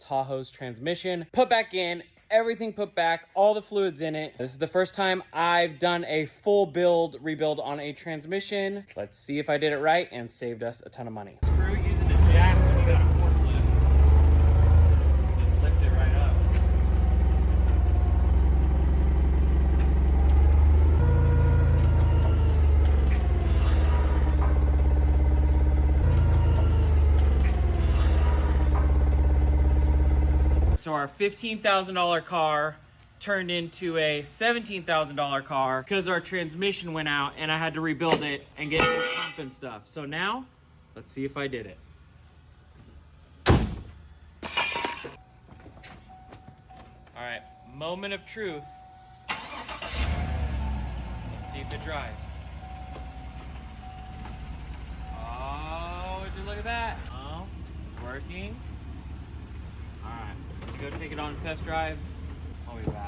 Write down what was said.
Tahoe's transmission put back in, everything put back, all the fluids in it. This is the first time I've done a full rebuild on a transmission. Let's see if I did it right and saved us a ton of money. Screw using a jack when you got a forklift. Just lift it right up. So our $15,000 car turned into a $17,000 car because our transmission went out and I had to rebuild it and get new pump and stuff. So now, let's see if I did it. All right, moment of truth. Let's see if it drives. Oh, would you look at that? Oh, it's working. All right. Go take it on a test drive. I'll be back.